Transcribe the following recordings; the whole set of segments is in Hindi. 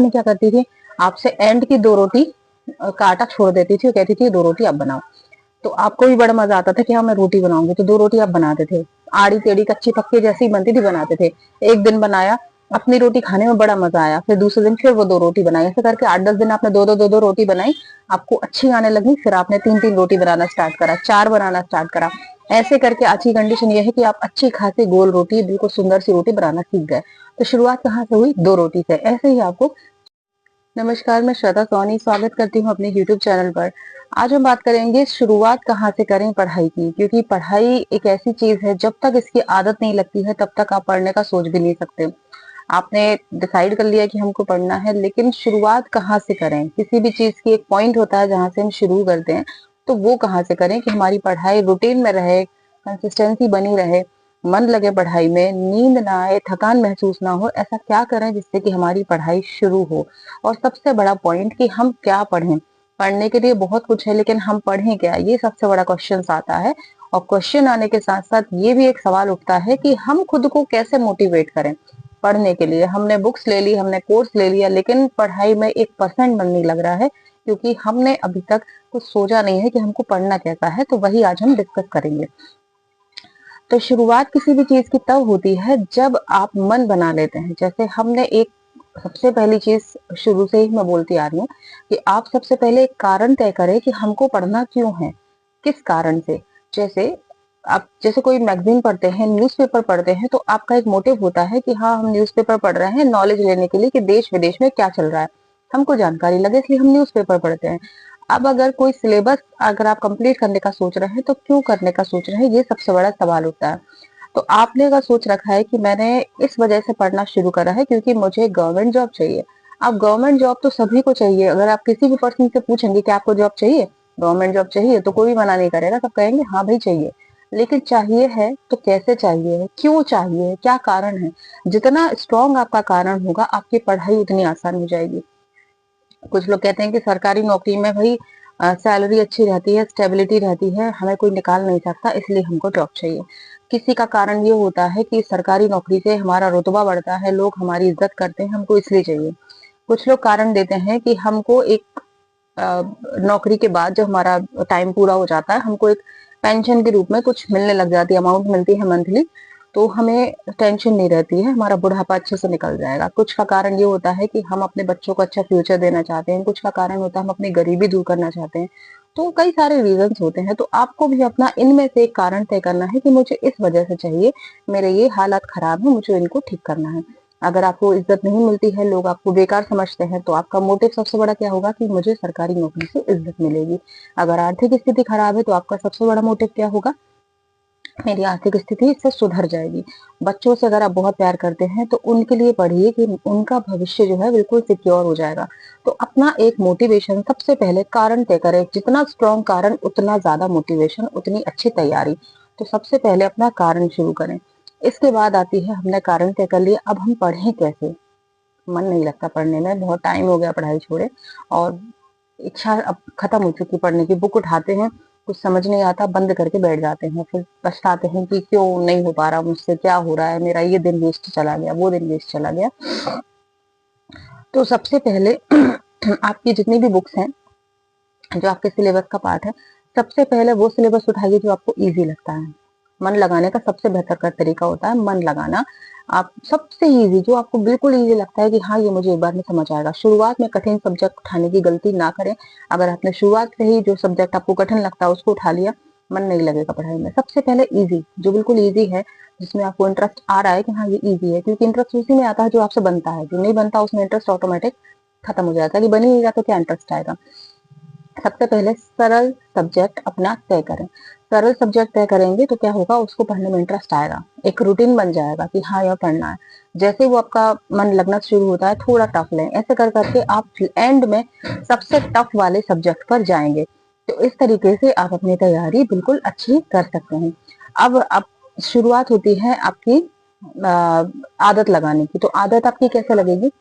में क्या करती थी, आपसे एंड की 2 रोटी का आटा छोड़ देती थी और कहती थी 2 रोटी आप बनाओ। तो आपको भी बड़ा मजा आता था कि हाँ मैं रोटी बनाऊंगी, तो 2 रोटी आप बनाते थे। आड़ी टेढ़ी कच्ची पक्की जैसी बनती थी बनाते थे। एक दिन बनाया, अपनी रोटी खाने में बड़ा मजा आया, फिर दूसरे दिन फिर वो 2 रोटी बनाई, ऐसे करके 8-10 दिन आपने दो रोटी बनाई। आपको अच्छी आने लगी, फिर आपने 3-3 रोटी बनाना स्टार्ट करा, 4 बनाना स्टार्ट करा। ऐसे करके आज की कंडीशन ये है कि आप अच्छी खासी गोल रोटी, बिल्कुल सुंदर सी रोटी बनाना सीख गए। तो शुरुआत कहाँ से हुई? 2 रोटी से। ऐसे ही आपको नमस्कार, मैं श्वेता सोनी स्वागत करती हूँ अपने YouTube चैनल पर। आज हम बात करेंगे शुरुआत कहाँ से करें पढ़ाई की, क्योंकि पढ़ाई एक ऐसी चीज है जब तक इसकी आदत नहीं लगती है तब तक आप पढ़ने का सोच भी नहीं सकते। आपने डिसाइड कर लिया कि हमको पढ़ना है, लेकिन शुरुआत कहाँ से करें? किसी भी चीज की एक पॉइंट होता है जहाँ से हम शुरू करते हैं, तो वो कहाँ से करें कि हमारी पढ़ाई रूटीन में रहे, कंसिस्टेंसी बनी रहे, मन लगे पढ़ाई में, नींद ना आए, थकान महसूस ना हो। ऐसा क्या करें जिससे कि हमारी पढ़ाई शुरू हो? और सबसे बड़ा पॉइंट कि हम क्या पढ़ें? पढ़ने के लिए बहुत कुछ है, लेकिन हम पढ़ें क्या? ये सबसे बड़ा क्वेश्चन आता है। और क्वेश्चन आने के साथ साथ ये भी एक सवाल उठता है कि हम खुद को कैसे मोटिवेट करें पढ़ने के लिए। हमने बुक्स ले ली, हमने कोर्स ले लिया, लेकिन पढ़ाई में 1% मन नहीं लग रहा है, क्योंकि हमने अभी तक कुछ सोचा नहीं है कि हमको पढ़ना कैसा है। तो वही आज हम डिस्कस करेंगे। तो शुरुआत किसी भी चीज की तब होती है जब आप मन बना लेते हैं। जैसे हमने एक सबसे पहली चीज शुरू से ही मैं बोलती आ रही हूँ कि आप सबसे पहले एक कारण तय करें कि हमको पढ़ना क्यों है, किस कारण से। जैसे आप जैसे कोई मैगजीन पढ़ते हैं, न्यूज़पेपर पढ़ते हैं, तो आपका एक मोटिव होता है कि हाँ हम न्यूज़पेपर पढ़ रहे हैं नॉलेज लेने के लिए कि देश विदेश में क्या चल रहा है, हमको जानकारी लगे, इसलिए हम न्यूज़पेपर पढ़ते हैं। अब अगर कोई सिलेबस अगर आप कंप्लीट करने का सोच रहे हैं, तो क्यों करने का सोच रहे हैं, ये सबसे बड़ा सवाल होता है। तो आपने अगर सोच रखा है कि मैंने इस वजह से पढ़ना शुरू करा है क्योंकि मुझे गवर्नमेंट जॉब चाहिए। अब गवर्नमेंट जॉब तो सभी को चाहिए। अगर आप किसी भी पर्सन से पूछेंगे कि आपको जॉब चाहिए, गवर्नमेंट जॉब चाहिए, तो कोई भी मना नहीं करेगा, सब कहेंगे हाँ भाई चाहिए। लेकिन चाहिए है तो कैसे चाहिए है, क्यों चाहिए है, क्या कारण है? जितना स्ट्रांग आपका कारण होगा, आपकी पढ़ाई उतनी आसान हो जाएगी। कुछ लोग कहते हैं कि सरकारी नौकरी में भाई सैलरी अच्छी रहती है, स्टेबिलिटी रहती है, हमें कोई निकाल नहीं सकता, इसलिए हमको जॉब चाहिए। किसी का कारण ये होता है कि सरकारी नौकरी से हमारा रुतबा बढ़ता है, लोग हमारी इज्जत करते हैं, हमको इसलिए चाहिए। कुछ लोग कारण देते हैं कि हमको एक नौकरी के बाद जब हमारा टाइम पूरा हो जाता है, हमको एक पेंशन के रूप में कुछ मिलने लग जाती है, अमाउंट मिलती है मंथली, तो हमें टेंशन नहीं रहती है, हमारा बुढ़ापा अच्छे से निकल जाएगा। कुछ का कारण ये होता है कि हम अपने बच्चों को अच्छा फ्यूचर देना चाहते हैं, कुछ का कारण होता है हम अपनी गरीबी दूर करना चाहते हैं। तो कई सारे रीजंस होते हैं, तो आपको भी अपना इनमें से एक कारण तय करना है कि मुझे इस वजह से चाहिए, मेरे ये हालात खराब है, मुझे इनको ठीक करना है। अगर आपको इज्जत नहीं मिलती है, लोग आपको बेकार समझते हैं, तो आपका मोटिव सबसे बड़ा क्या होगा कि मुझे सरकारी नौकरी से इज्जत मिलेगी। अगर आर्थिक स्थिति खराब है, तो आपका सबसे बड़ा मोटिव क्या होगा? मेरी आर्थिक स्थिति इससे सुधर जाएगी। बच्चों से अगर आप बहुत प्यार करते हैं, तो उनके लिए पढ़िए कि उनका भविष्य जो है बिल्कुल सिक्योर हो जाएगा। तो अपना एक मोटिवेशन सबसे पहले कारण तय करें। जितना स्ट्रॉन्ग कारण उतना ज्यादा मोटिवेशन, उतनी अच्छी तैयारी। तो सबसे पहले अपना कारण शुरू करें। इसके बाद आती है, हमने कारण तय कर लिया, अब हम पढ़ें कैसे? मन नहीं लगता पढ़ने में, बहुत टाइम हो गया पढ़ाई छोड़े, और इच्छा अब खत्म हो चुकी पढ़ने की। बुक उठाते हैं, कुछ समझ नहीं आता, बंद करके बैठ जाते हैं, फिर पछताते हैं कि क्यों नहीं हो पा रहा मुझसे, क्या हो रहा है, मेरा ये दिन वेस्ट चला गया, वो दिन वेस्ट चला गया। तो सबसे पहले आपकी जितनी भी बुक्स हैं, जो आपके सिलेबस का पार्ट है, सबसे पहले वो सिलेबस उठाइए जो आपको इजी लगता है। मन लगाने का सबसे बेहतर का तरीका होता है मन लगाना। आप सबसे इजी जो आपको बिल्कुल इजी लगता है कि हाँ ये मुझे एक बार में समझ आएगा। शुरुआत में कठिन सब्जेक्ट उठाने की गलती ना करें। अगर आपने शुरुआत से ही जो सब्जेक्ट आपको कठिन लगता है उसको उठा लिया, मन नहीं लगेगा पढ़ाई में। सबसे पहले इजी, जो बिल्कुल इजी है, जिसमें आपको इंटरेस्ट आ रहा है कि हाँ ये इजी है, क्योंकि इंटरेस्ट उसी में आता है जो आपसे बनता है। जो नहीं बनता उसमें इंटरेस्ट ऑटोमेटिक खत्म हो जाता है, कि बन ही नहीं रहा तो क्या इंटरेस्ट आएगा। सबसे पहले सरल सब्जेक्ट अपना तय करें। सरल सब्जेक्ट तय करेंगे तो क्या होगा, उसको पढ़ने में इंटरेस्ट आएगा, एक रूटीन बन जाएगा कि हाँ यह पढ़ना है। जैसे वो आपका मन लगना शुरू होता है, थोड़ा टफ लें, ऐसे कर करके आप एंड में सबसे टफ वाले सब्जेक्ट पर जाएंगे। तो इस तरीके से आप अपनी तैयारी बिल्कुल अच्छी कर सकते हैं। अब शुरुआत होती है आपकी आदत लगाने की। तो आदत आपकी कैसे लगेगी?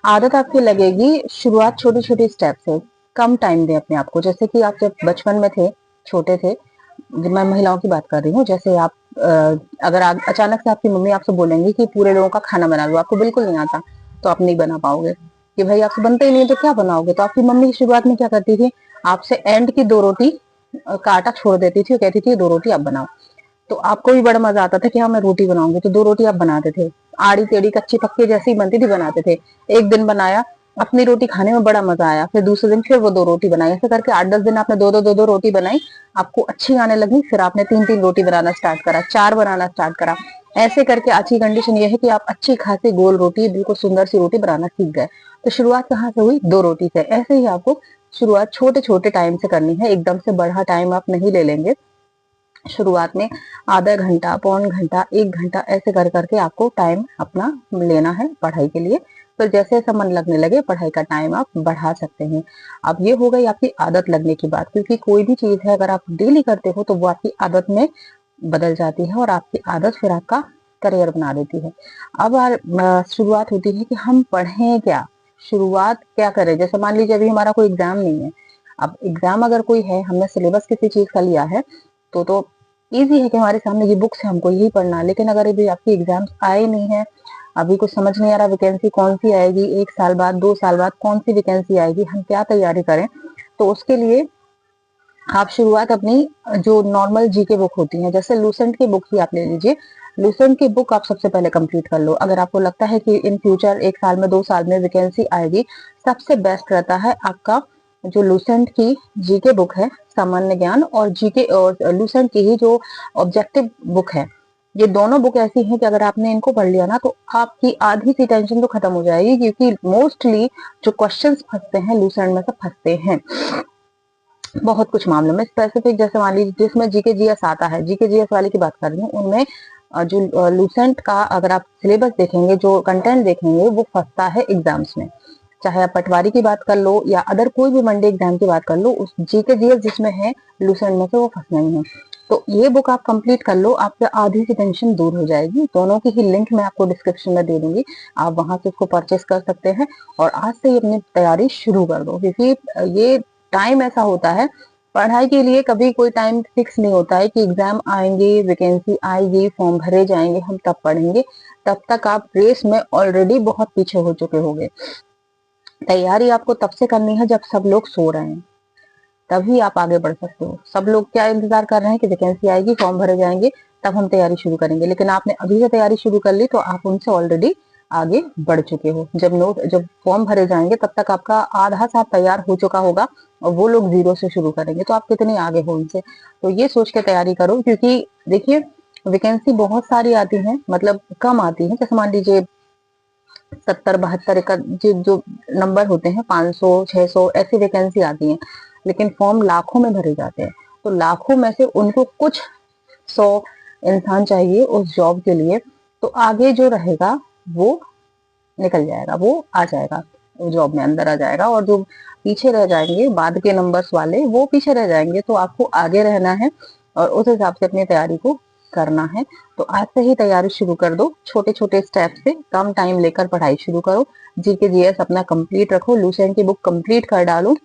आदत आपकी लगेगी, शुरुआत छोटी छोटी स्टेप से। कम टाइम दें अपने आप को। जैसे कि आप जब बचपन में थे, छोटे थे, मैं महिलाओं की बात कर रही हूँ, जैसे आप अगर अचानक से आपकी मम्मी आपसे बोलेंगी कि पूरे लोगों का खाना बना लो, आपको बिल्कुल नहीं आता, तो आप नहीं बना पाओगे कि भाई आपसे बनते ही नहीं तो क्या बनाओगे। तो आपकी मम्मी शुरुआत में क्या करती थी, आपसे एंड की 2 रोटी का आटा छोड़ देती थी और कहती थी 2 रोटी आप बनाओ। तो आपको भी बड़ा मजा आता था कि हाँ मैं रोटी बनाऊंगी, तो 2 रोटी आप बनाते थे, आड़ी टेढ़ी कच्ची पक्की जैसी ही बनती थी बनाते थे। एक दिन बनाया, अपनी रोटी खाने में बड़ा मजा आया, फिर दूसरे दिन फिर वो 2 रोटी बनाई, ऐसे करके 8-10 दिन आपने दो रोटी बनाई, आपको अच्छी आने लगी, फिर आपने 3-3 रोटी बनाना स्टार्ट करा, 4 बनाना स्टार्ट करा। ऐसे करके आज की कंडीशन ये है कि आप अच्छी खासी गोल रोटी, बिल्कुल सुंदर सी रोटी बनाना सीख गए। तो शुरुआत कहाँ से हुई, 2 रोटी से। ऐसे ही आपको शुरुआत छोटे छोटे टाइम से करनी है, एकदम से बड़ा टाइम आप नहीं ले लेंगे। शुरुआत में आधा घंटा, पौन घंटा, 1 घंटा ऐसे कर करके आपको टाइम अपना लेना है पढ़ाई के लिए। फिर जैसे जैसा मन लगने लगे पढ़ाई का टाइम आप बढ़ा सकते हैं। अब ये हो गई आपकी आदत लगने की बात, क्योंकि कोई भी चीज है अगर आप डेली करते हो तो वो आपकी आदत में बदल जाती है और आपकी आदत फिर आपका करियर बना देती है। अब शुरुआत होती है कि हम पढ़ें क्या, शुरुआत क्या करें। जैसे मान लीजिए अभी हमारा कोई एग्जाम नहीं है, अब एग्जाम अगर कोई है, हमने सिलेबस किसी चीज का लिया है तो इजी है कि हमारे सामने ये बुक्स है, हमको यही पढ़ना है। लेकिन अगर अभी आपकी एग्जाम्स आए नहीं है, अभी कुछ समझ नहीं आ रहा वैकेंसी कौन सी आएगी, 1 साल बाद 2 साल बाद कौन सी वैकेंसी आएगी, हम क्या तैयारी करें। तो उसके लिए आप शुरुआत अपनी जो नॉर्मल जीके बुक होती है, जैसे लूसेंट की बुक ही आप ले लीजिए। लूसेंट की बुक आप सबसे पहले कंप्लीट कर लो। अगर आपको लगता है कि इन फ्यूचर 1 साल में 2 साल में वैकेंसी आएगी, सबसे बेस्ट रहता है आपका जो लूसेंट की जीके बुक है, सामान्य ज्ञान, और जीके और लूसेंट की ही जो ऑब्जेक्टिव बुक है। ये दोनों बुक ऐसी हैं कि अगर आपने इनको पढ़ लिया ना तो आपकी आधी सी टेंशन तो खत्म हो जाएगी, क्योंकि मोस्टली जो क्वेश्चंस फंसते हैं लूसेंट में से फंसते हैं बहुत कुछ मामलों में। स्पेसिफिक जैसे मान लीजिए जिसमें जीके जीएस आता है, जीके जीएस वाले की बात कर रही हूँ, उनमें जो लूसेंट का अगर आप सिलेबस देखेंगे, जो कंटेंट देखेंगे, वो फंसता है एग्जाम्स में। चाहे आप पटवारी की बात कर लो या अदर कोई भी मंडे एग्जाम की बात कर लो, उस जीके जीएस जिसमें है लूसेंट में से वो फंसना ही है। तो ये बुक आप कंप्लीट कर लो, आपसे आधी सी टेंशन दूर हो जाएगी। दोनों की ही लिंक मैं आपको डिस्क्रिप्शन में दे दूंगी, आप वहां से उसको परचेस कर सकते हैं और आज से ही अपनी तैयारी शुरू कर दो। क्योंकि ये टाइम ऐसा होता है पढ़ाई के लिए, कभी कोई टाइम फिक्स नहीं होता है कि एग्जाम आएंगे, वैकेंसी आएगी, फॉर्म भरे जाएंगे, हम तब पढ़ेंगे। तब तक आप रेस में ऑलरेडी बहुत पीछे हो चुके होंगे। तैयारी आपको तब से करनी है जब सब लोग सो रहे हैं, तभी आप आगे बढ़ सकते हो। सब लोग क्या इंतजार कर रहे हैं कि वैकेंसी आएगी, फॉर्म भरे जाएंगे, तब हम तैयारी शुरू करेंगे। लेकिन आपने अभी से तैयारी शुरू कर ली तो आप उनसे ऑलरेडी आगे बढ़ चुके हो। जब फॉर्म भरे जाएंगे तब तक आपका आधा साल तैयार हो चुका होगा और वो लोग 0 से शुरू करेंगे, तो आप कितने आगे हो उनसे। तो ये सोच के तैयारी करो, क्योंकि देखिए वैकेंसी बहुत सारी आती है, मतलब कम आती है। जैसे मान लीजिए 70-72 का जो नंबर होते हैं, 500-600 ऐसी वैकेंसी आती है, लेकिन फॉर्म लाखों में भरे जाते हैं। तो लाखों में से उनको कुछ 100 इंसान चाहिए उस जॉब के लिए, तो आगे जो रहेगा वो निकल जाएगा, वो आ जाएगा, जॉब में अंदर आ जाएगा, और जो पीछे रह जाएंगे बाद के नंबर्स वाले वो पीछे रह जाएंगे। तो आपको आगे रहना है और उस हिसाब से अपनी तैयारी को करना है। तो आज से ही तैयारी शुरू कर दो, छोटे छोटे स्टेप से कम टाइम लेकर पढ़ाई शुरू करो। जीके जीएस अपना कंप्लीट रखो, लूसेंट की बुक कंप्लीट कर डालो,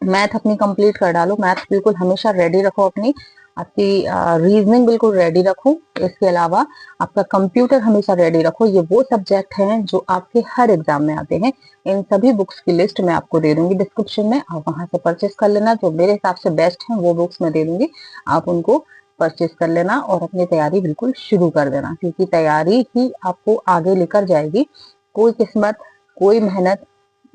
मैथ अपनी कंप्लीट कर डालो, मैथ बिल्कुल हमेशा रेडी रखो अपनी, आपकी रीजनिंग बिल्कुल रेडी रखो। इसके अलावा आपका कंप्यूटर हमेशा रेडी रखो। ये वो सब्जेक्ट हैं जो आपके हर एग्जाम में आते हैं। इन सभी बुक्स की लिस्ट मैं आपको दे दूंगी डिस्क्रिप्शन में, आप वहां से परचेस कर लेना। जो मेरे हिसाब से बेस्ट है वो बुक्स मैं दे दूंगी, आप उनको परचेस कर लेना और अपनी तैयारी बिल्कुल शुरू कर देना, क्योंकि तैयारी ही आपको आगे लेकर जाएगी। कोई किस्मत, कोई मेहनत,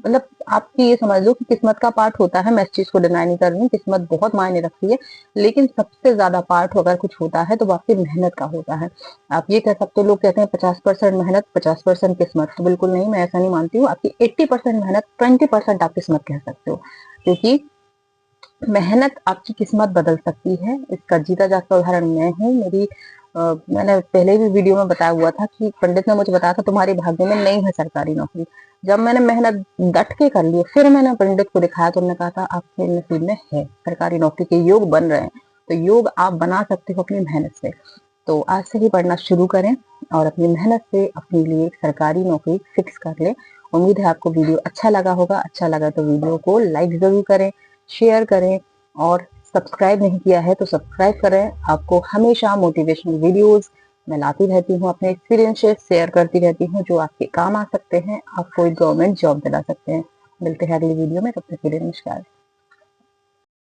मतलब आपकी ये समझ लो कि किस्मत का पार्ट होता है, मैं इस चीज को डिनाई नहीं कर रही हूँ, किस्मत बहुत मायने रखती है, लेकिन सबसे ज्यादा पार्ट अगर कुछ होता है तो वो आपकी मेहनत का होता है। आप ये कह सकते हो, लोग कहते हैं 50% मेहनत 50% किस्मत, तो बिल्कुल नहीं, मैं ऐसा नहीं मानती हूँ। आपकी 80% मेहनत 20% आप किस्मत कह सकते हो, क्योंकि मेहनत आपकी किस्मत बदल सकती है। इसका जीता जागता उदाहरण मैं हूँ। मैंने पहले भी वीडियो में बताया हुआ था कि पंडित ने मुझे बताया था तुम्हारे भाग्य में नहीं है सरकारी नौकरी। जब मैंने मेहनत डट के कर ली, फिर मैंने पंडित को दिखाया तो उन्होंने कहा था आपके नसीब में है, सरकारी नौकरी के योग बन रहे हैं। तो योग आप बना सकते हो अपनी मेहनत से। तो आज से ही पढ़ना शुरू करें और अपनी मेहनत से अपने लिए एक सरकारी नौकरी फिक्स कर लें। उम्मीद है आपको वीडियो अच्छा लगा होगा। अच्छा लगा तो वीडियो को लाइक जरूर करें, शेयर करें, और सब्सक्राइब नहीं किया है तो सब्सक्राइब करें। आपको हमेशा मोटिवेशनल वीडियोस, मैं लाती रहती हूँ, अपने एक्सपीरियंसेस शेयर करती रहती हूँ जो आपके काम आ सकते हैं, आप कोई गवर्नमेंट जॉब दिला सकते हैं। मिलते हैं अगली वीडियो में, तब तक के लिए नमस्कार।